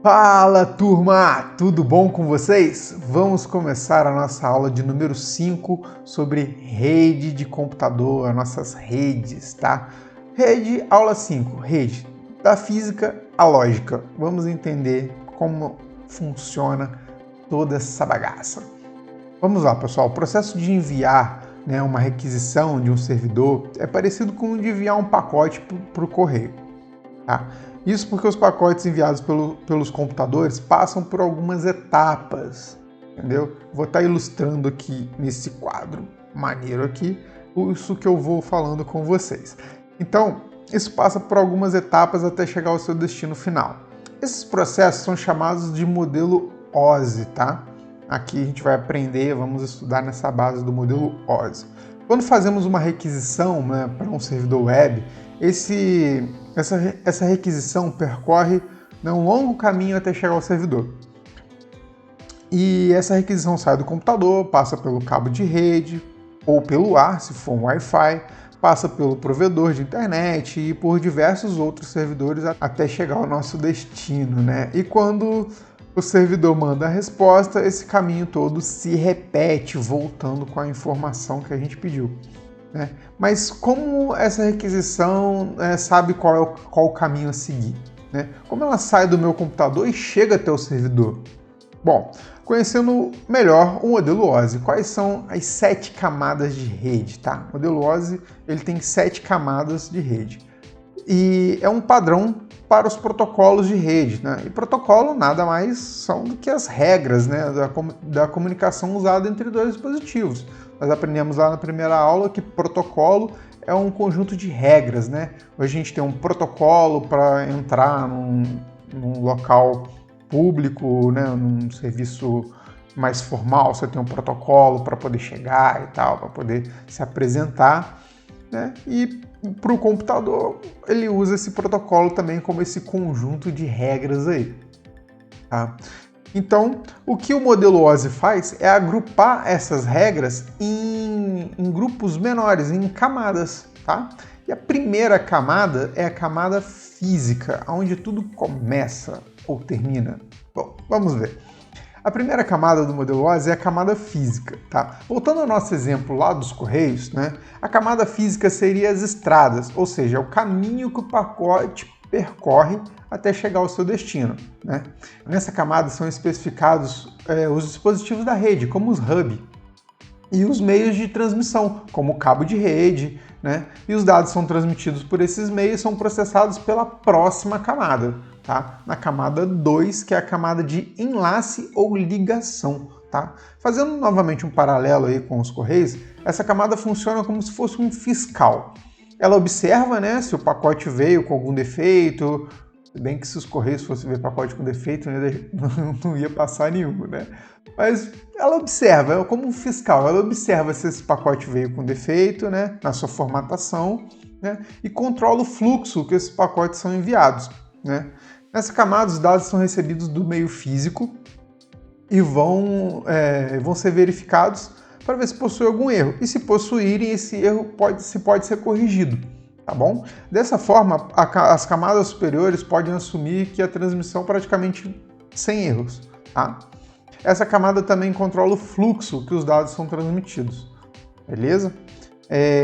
Fala, turma! Tudo bom com vocês? Vamos começar a nossa aula de número 5 sobre rede de computador, as nossas redes, tá? Aula 5, rede, da física à lógica. Vamos entender como funciona toda essa bagaça. Vamos lá, pessoal. O processo de enviar uma requisição de um servidor é parecido com o de enviar um pacote para o correio, tá? Isso porque os pacotes enviados pelos computadores passam por algumas etapas, entendeu? Vou estar ilustrando aqui nesse quadro maneiro aqui, isso que eu vou falando com vocês. Então, isso passa por algumas etapas até chegar ao seu destino final. Esses processos são chamados de modelo OSI, tá? Aqui a gente vai aprender, vamos estudar nessa base do modelo OSI. Quando fazemos uma requisição para um servidor web, essa requisição percorre um longo caminho até chegar ao servidor. E essa requisição sai do computador, passa pelo cabo de rede ou pelo ar, se for um Wi-Fi, passa pelo provedor de internet e por diversos outros servidores até chegar ao nosso destino, né? E quando o servidor manda a resposta, esse caminho todo se repete, voltando com a informação que a gente pediu. Mas como essa requisição sabe qual o caminho a seguir? Como ela sai do meu computador e chega até o servidor? Bom, conhecendo melhor o modelo OSI, quais são as 7 camadas de rede? Tá? O modelo OSI ele tem 7 camadas de rede e é um padrão para os protocolos de rede. E protocolo nada mais são do que as regras da comunicação usada entre dois dispositivos. Nós aprendemos lá na primeira aula que protocolo é um conjunto de regras, Hoje a gente tem um protocolo para entrar num local público, num serviço mais formal, você tem um protocolo para poder chegar e tal, para poder se apresentar, E para o computador ele usa esse protocolo também como esse conjunto de regras aí, tá? Então, o que o modelo OSI faz é agrupar essas regras em grupos menores, em camadas, tá? E a primeira camada é a camada física, onde tudo começa ou termina. Bom, vamos ver. A primeira camada do modelo OSI é a camada física, tá? Voltando ao nosso exemplo lá dos Correios, a camada física seria as estradas, ou seja, o caminho que o pacote percorre até chegar ao seu destino, Nessa camada são especificados os dispositivos da rede, como os hubs, e os meios de transmissão, como o cabo de rede, E os dados são transmitidos por esses meios e são processados pela próxima camada, tá? Na camada 2, que é a camada de enlace ou ligação, tá? Fazendo novamente um paralelo aí com os Correios, essa camada funciona como se fosse um fiscal. Ela observa, se o pacote veio com algum defeito, se bem que se os Correios fossem ver pacote com defeito, não ia passar nenhum, Mas ela observa, como um fiscal, ela observa se esse pacote veio com defeito, na sua formatação, e controla o fluxo que esses pacotes são enviados, Nessa camada, os dados são recebidos do meio físico e vão ser verificados para ver se possui algum erro. E se possuírem, esse erro pode ser corrigido, tá bom? Dessa forma, as camadas superiores podem assumir que a transmissão é praticamente sem erros, tá? Essa camada também controla o fluxo que os dados são transmitidos, beleza?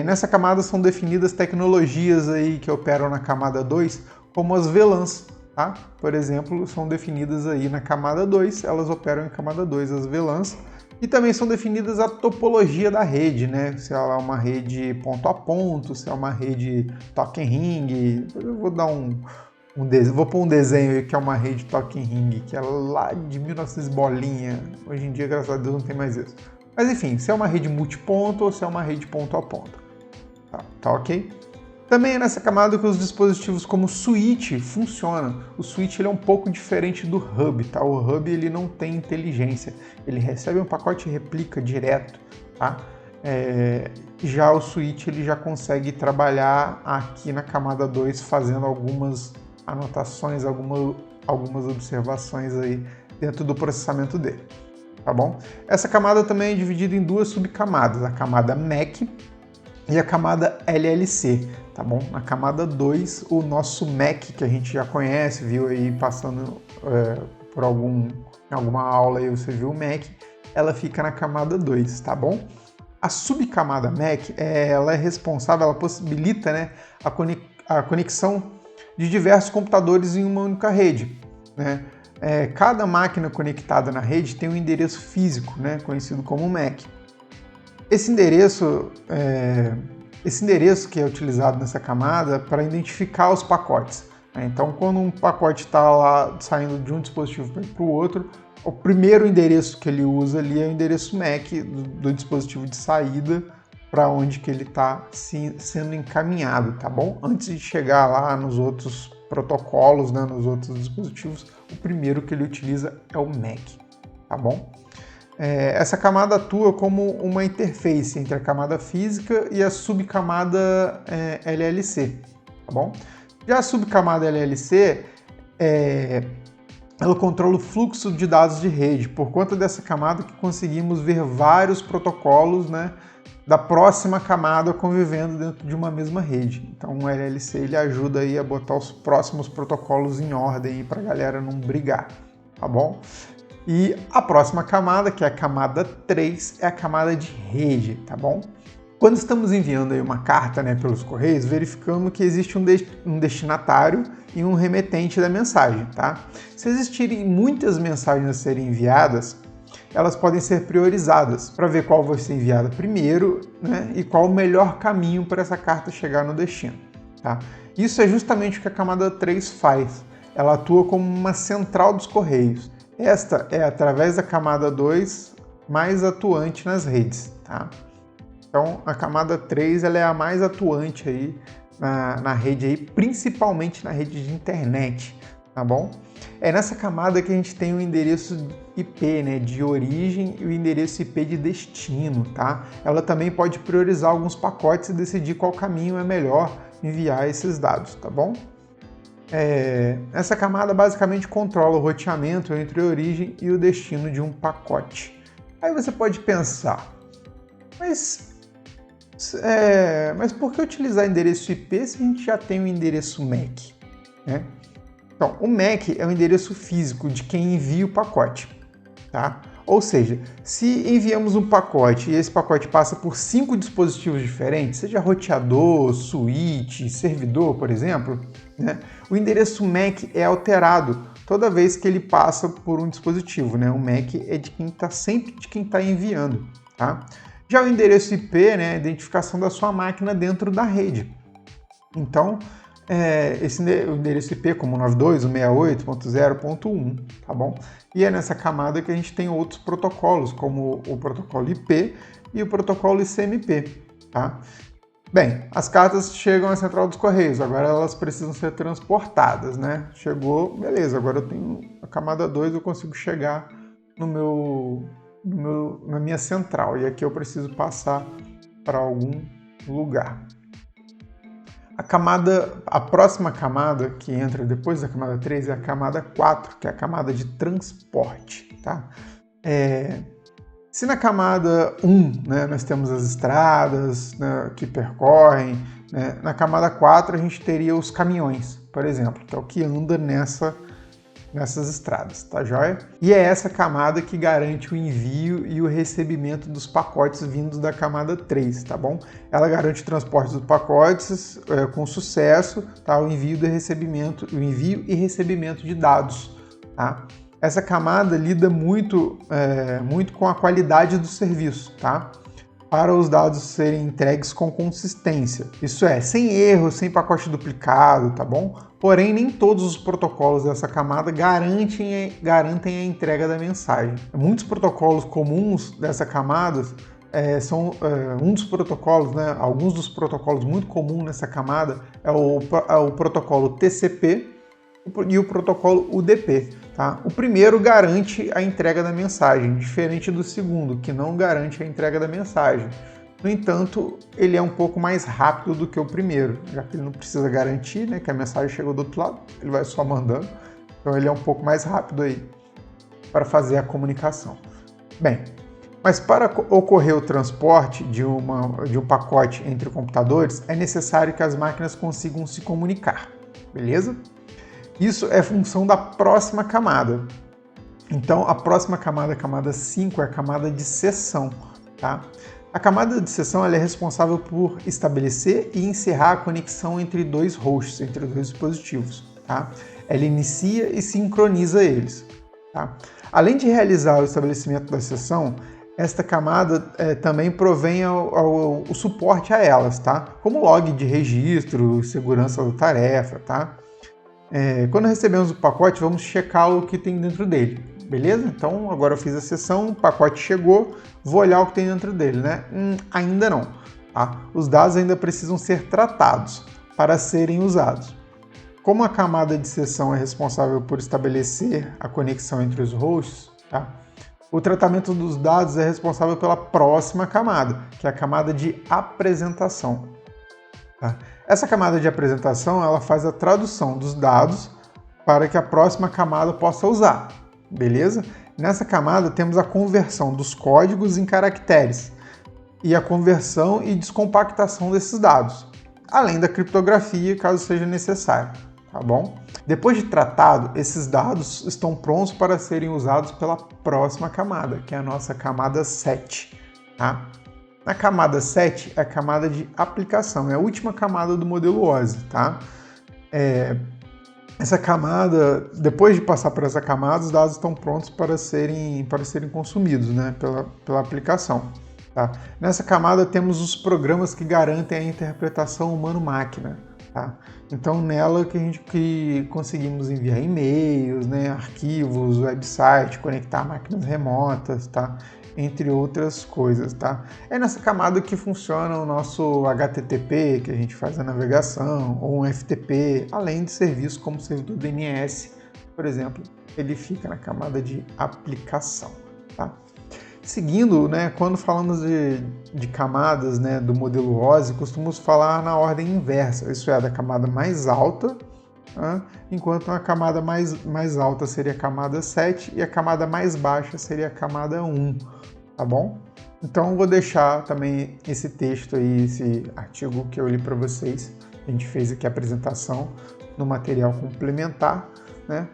Nessa camada são definidas tecnologias aí que operam na camada 2, como as VLANs, tá? Por exemplo, são definidas aí na camada 2, elas operam em camada 2, as VLANs, e também são definidas a topologia da rede, Se ela é uma rede ponto a ponto, se é uma rede token ring. Eu vou dar vou pôr um desenho aí que é uma rede token ring, que é lá de 1900 bolinha. Hoje em dia, graças a Deus, não tem mais isso. Mas enfim, se é uma rede multiponto ou se é uma rede ponto a ponto. Tá ok? Também é nessa camada que os dispositivos como o switch funcionam. O switch ele é um pouco diferente do hub, tá? O hub ele não tem inteligência, ele recebe um pacote e replica direto, tá? Já o switch ele já consegue trabalhar aqui na camada 2 fazendo algumas anotações, algumas observações aí dentro do processamento dele, tá bom? Essa camada também é dividida em duas subcamadas, a camada MAC e a camada LLC, tá bom? Na camada 2, o nosso MAC, que a gente já conhece, viu aí passando por alguma aula aí, você viu o MAC, ela fica na camada 2, tá bom? A subcamada MAC, ela é responsável, ela possibilita, né, a conexão de diversos computadores em uma única rede, né? Cada máquina conectada na rede tem um endereço físico, né, conhecido como MAC. Esse endereço que é utilizado nessa camada para identificar os pacotes, né? Então, quando um pacote está lá saindo de um dispositivo para o outro, o primeiro endereço que ele usa ali é o endereço MAC do dispositivo de saída para onde que ele está sendo encaminhado, tá bom? Antes de chegar lá nos outros protocolos, né, nos outros dispositivos, o primeiro que ele utiliza é o MAC, tá bom? Essa camada atua como uma interface entre a camada física e a subcamada LLC, tá bom? Já a subcamada LLC, ela controla o fluxo de dados de rede. Por conta dessa camada que conseguimos ver vários protocolos, né, da próxima camada convivendo dentro de uma mesma rede. Então o LLC ele ajuda aí a botar os próximos protocolos em ordem para a galera não brigar, tá bom? E a próxima camada, que é a camada 3, é a camada de rede, tá bom? Quando estamos enviando aí uma carta, né, pelos correios, verificamos que existe um destinatário e um remetente da mensagem, tá? Se existirem muitas mensagens a serem enviadas, elas podem ser priorizadas para ver qual vai ser enviada primeiro, né, e qual o melhor caminho para essa carta chegar no destino, tá? Isso é justamente o que a camada 3 faz. Ela atua como uma central dos correios. Esta é, através da camada 2, mais atuante nas redes, tá? Então, a camada 3 ela é a mais atuante aí na rede, aí, principalmente na rede de internet, tá bom? É nessa camada que a gente tem o endereço IP, né, de origem e o endereço IP de destino, tá? Ela também pode priorizar alguns pacotes e decidir qual caminho é melhor enviar esses dados, tá bom? Essa camada basicamente controla o roteamento entre a origem e o destino de um pacote. Aí você pode pensar, mas por que utilizar endereço IP se a gente já tem o endereço MAC, né? Então, o MAC é o endereço físico de quem envia o pacote, tá? Ou seja, se enviamos um pacote e esse pacote passa por 5 dispositivos diferentes, seja roteador, switch, servidor, por exemplo, né, o endereço MAC é alterado toda vez que ele passa por um dispositivo, né? O MAC é de quem está sempre de quem está enviando, tá? Já o endereço IP, né, é a identificação da sua máquina dentro da rede. Então, o endereço IP como 92.168.0.1, tá bom? E é nessa camada que a gente tem outros protocolos, como o protocolo IP e o protocolo ICMP, tá? Bem, as cartas chegam à central dos correios, agora elas precisam ser transportadas, né? Chegou, beleza, agora eu tenho a camada 2, eu consigo chegar na minha central, e aqui eu preciso passar para algum lugar. A próxima camada que entra depois da camada 3 é a camada 4, que é a camada de transporte, tá? Se na camada 1, né, nós temos as estradas, né, que percorrem, né, na camada 4 a gente teria os caminhões, por exemplo, que é o que anda nessas estradas, tá joia? E é essa camada que garante o envio e o recebimento dos pacotes vindos da camada 3, tá bom? Ela garante o transporte dos pacotes com sucesso, tá? O envio e recebimento de dados, tá? Essa camada lida muito com a qualidade do serviço, tá? Para os dados serem entregues com consistência. Isso é, sem erro, sem pacote duplicado, tá bom? Porém, nem todos os protocolos dessa camada garantem a entrega da mensagem. Muitos protocolos comuns dessa camada são um dos protocolos, né? Alguns dos protocolos muito comuns nessa camada é o protocolo TCP e o protocolo UDP. Tá? O primeiro garante a entrega da mensagem, diferente do segundo, que não garante a entrega da mensagem. No entanto, ele é um pouco mais rápido do que o primeiro, já que ele não precisa garantir, né, que a mensagem chegou do outro lado, ele vai só mandando. Então ele é um pouco mais rápido aí para fazer a comunicação. Bem, Mas para ocorrer o transporte de um pacote entre computadores, é necessário que as máquinas consigam se comunicar, beleza? Isso é função da próxima camada. Então, a próxima camada, a camada 5, é a camada de seção, tá? A camada de seção ela é responsável por estabelecer e encerrar a conexão entre dois hosts, entre dois dispositivos, tá? Ela inicia e sincroniza eles, tá? Além de realizar o estabelecimento da seção, esta camada também provém o suporte a elas, tá? Como log de registro, segurança da tarefa, tá? Quando recebemos o pacote, vamos checar o que tem dentro dele, beleza? Então, agora eu fiz a sessão, o pacote chegou, vou olhar o que tem dentro dele, né? Ainda não, tá? Os dados ainda precisam ser tratados para serem usados. Como a camada de sessão é responsável por estabelecer a conexão entre os hosts, tá? O tratamento dos dados é responsável pela próxima camada, que é a camada de apresentação. Tá? Essa camada de apresentação ela faz a tradução dos dados para que a próxima camada possa usar, beleza? Nessa camada temos a conversão dos códigos em caracteres e a conversão e descompactação desses dados, além da criptografia, caso seja necessário, tá bom? Depois de tratado, esses dados estão prontos para serem usados pela próxima camada, que é a nossa camada 7, tá? Na camada 7 é a camada de aplicação, é a última camada do modelo OSI, tá? Essa camada, depois de passar por essa camada, os dados estão prontos para serem consumidos, né, pela aplicação. Tá? Nessa camada temos os programas que garantem a interpretação humano-máquina. Tá? Então nela que conseguimos enviar e-mails, né, arquivos, website, conectar máquinas remotas, tá? Entre outras coisas, tá? É nessa camada que funciona o nosso HTTP, que a gente faz a navegação, ou um FTP, além de serviços como o servidor DNS, por exemplo, ele fica na camada de aplicação, tá? Seguindo, né, quando falamos de camadas, né, do modelo OSI, costumamos falar na ordem inversa, isso é, da camada mais alta, tá? Enquanto a camada mais alta seria a camada 7 e a camada mais baixa seria a camada 1, tá bom? Então vou deixar também esse texto aí, esse artigo que eu li para vocês, a gente fez aqui a apresentação no material complementar, né?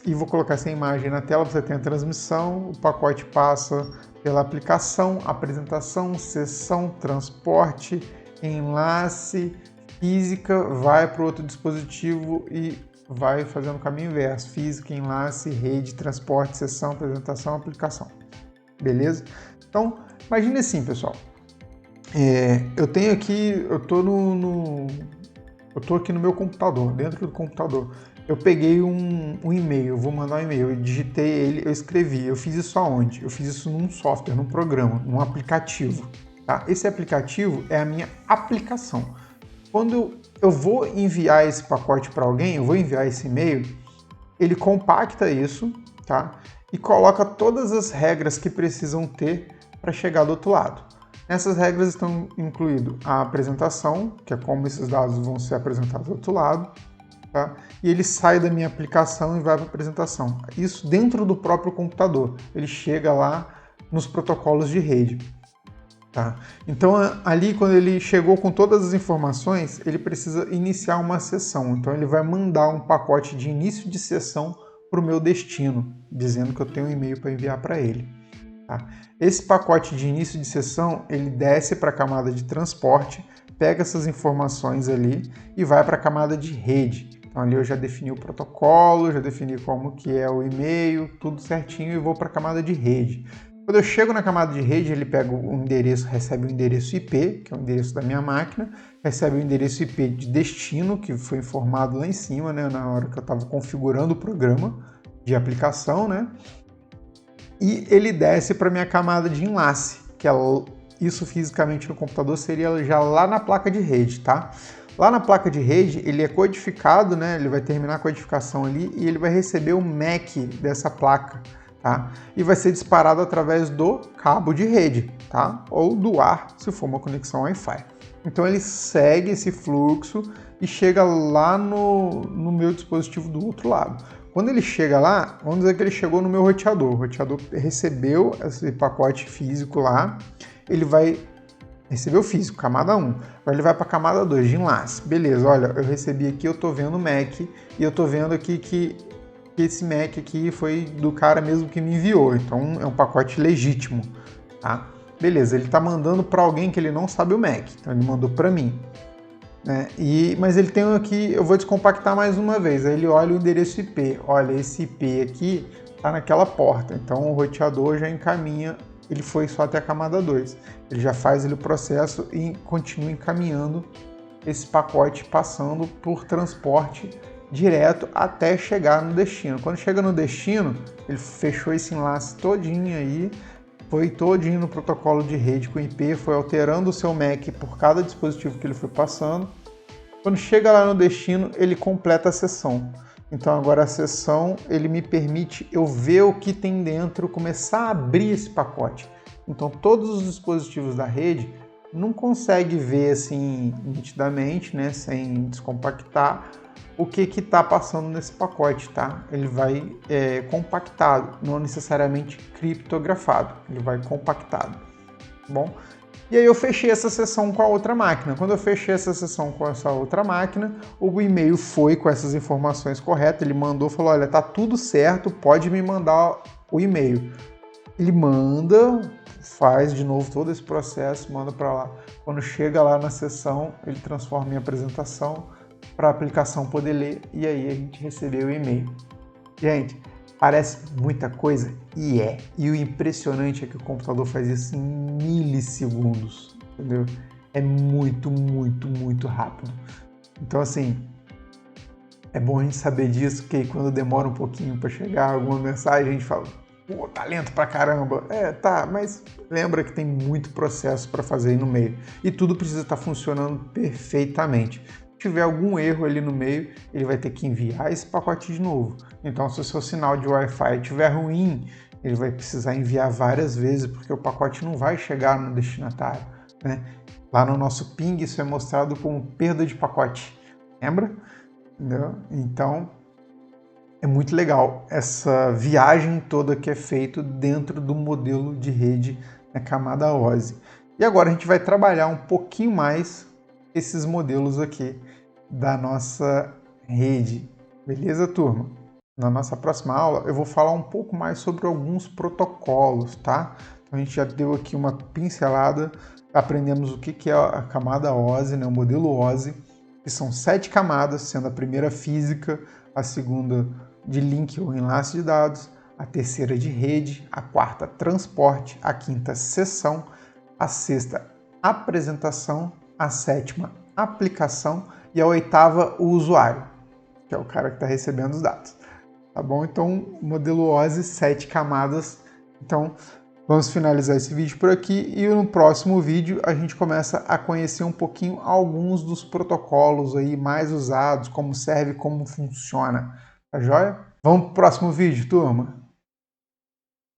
E vou colocar essa imagem na tela, você tem a transmissão, o pacote passa pela aplicação, apresentação, sessão, transporte, enlace, física, vai para o outro dispositivo e vai fazendo o caminho inverso, física, enlace, rede, transporte, sessão, apresentação, aplicação. Beleza? Então, imagine assim, pessoal. Eu tô aqui no meu computador, dentro do computador. Eu peguei um e-mail, vou mandar um e-mail, eu digitei ele, eu escrevi. Eu fiz isso aonde? Eu fiz isso num software, num programa, num aplicativo. Tá? Esse aplicativo é a minha aplicação. Quando eu vou enviar esse pacote para alguém, eu vou enviar esse e-mail, ele compacta isso, tá? E coloca todas as regras que precisam ter para chegar do outro lado. Nessas regras estão incluído a apresentação, que é como esses dados vão ser apresentados do outro lado, tá? E ele sai da minha aplicação e vai para a apresentação. Isso dentro do próprio computador. Ele chega lá nos protocolos de rede. Tá? Então ali quando ele chegou com todas as informações, ele precisa iniciar uma sessão. Então ele vai mandar um pacote de início de sessão para o meu destino, dizendo que eu tenho um e-mail para enviar para ele. Tá? Esse pacote de início de sessão, ele desce para a camada de transporte, pega essas informações ali e vai para a camada de rede. Então ali eu já defini o protocolo, já defini como que é o e-mail, tudo certinho e vou para a camada de rede. Quando eu chego na camada de rede, ele pega o endereço, recebe o endereço IP, que é o endereço da minha máquina, recebe o endereço IP de destino, que foi informado lá em cima, né, na hora que eu estava configurando o programa de aplicação, né? E ele desce para a minha camada de enlace, que é isso fisicamente no computador seria já lá na placa de rede, tá? Lá na placa de rede, ele é codificado, né? Ele vai terminar a codificação ali e ele vai receber o MAC dessa placa. Tá? E vai ser disparado através do cabo de rede, tá? Ou do ar, se for uma conexão Wi-Fi. Então ele segue esse fluxo e chega lá no meu dispositivo do outro lado. Quando ele chega lá, vamos dizer que ele chegou no meu roteador. O roteador recebeu esse pacote físico lá, ele vai receber o físico, camada 1. Agora ele vai para a camada 2 de enlace. Beleza, olha, eu recebi aqui, eu estou vendo o MAC e eu estou vendo aqui que esse MAC aqui foi do cara mesmo que me enviou. Então é um pacote legítimo, tá? Beleza, ele está mandando para alguém que ele não sabe o MAC, então ele mandou para mim. Né? Mas ele tem aqui, eu vou descompactar mais uma vez, aí ele olha o endereço IP, olha, esse IP aqui está naquela porta, então o roteador já encaminha, ele foi só até a camada 2, ele já faz o processo e continua encaminhando esse pacote, passando por transporte direto até chegar no destino. Quando chega no destino, ele fechou esse enlace todinho aí, foi todinho no protocolo de rede com IP, foi alterando o seu MAC por cada dispositivo que ele foi passando. Quando chega lá no destino, ele completa a sessão. Então agora a sessão, ele me permite eu ver o que tem dentro, começar a abrir esse pacote. Então todos os dispositivos da rede não conseguem ver assim nitidamente, né, sem descompactar, o que está passando nesse pacote, tá? Ele vai compactado, não necessariamente criptografado, ele vai compactado, tá bom? E aí eu fechei essa sessão com a outra máquina. Quando eu fechei essa sessão com essa outra máquina, o e-mail foi com essas informações corretas, ele mandou, falou, olha, tá tudo certo, pode me mandar o e-mail. Ele manda, faz de novo todo esse processo, manda para lá. Quando chega lá na sessão, ele transforma em apresentação, para a aplicação poder ler, e aí a gente recebeu o e-mail. Gente, parece muita coisa e é. E o impressionante é que o computador faz isso em milissegundos, entendeu? É muito, muito, muito rápido. Então, assim, é bom a gente saber disso, que quando demora um pouquinho para chegar alguma mensagem, a gente fala, pô, tá lento pra caramba. Tá, mas lembra que tem muito processo para fazer aí no meio. E tudo precisa estar funcionando perfeitamente. Se tiver algum erro ali no meio, ele vai ter que enviar esse pacote de novo. Então, se o seu sinal de Wi-Fi estiver ruim, ele vai precisar enviar várias vezes, porque o pacote não vai chegar no destinatário, né? Lá no nosso ping, isso é mostrado como perda de pacote. Lembra? Entendeu? Então, é muito legal essa viagem toda que é feita dentro do modelo de rede na camada OSI. E agora a gente vai trabalhar um pouquinho mais esses modelos aqui da nossa rede. Beleza, turma? Na nossa próxima aula eu vou falar um pouco mais sobre alguns protocolos, tá? Então a gente já deu aqui uma pincelada, aprendemos o que é a camada OSI, né? O modelo OSI, que são 7 camadas, sendo a primeira física, a segunda de link ou enlace de dados, a terceira de rede, a quarta transporte, a quinta sessão, a sexta apresentação, a sétima aplicação e a oitava o usuário, que é o cara que está recebendo os dados. Tá bom? Então, modelo OSI, 7 camadas. Então, vamos finalizar esse vídeo por aqui e no próximo vídeo a gente começa a conhecer um pouquinho alguns dos protocolos aí mais usados, como serve, como funciona. Tá joia? Vamos pro próximo vídeo, turma?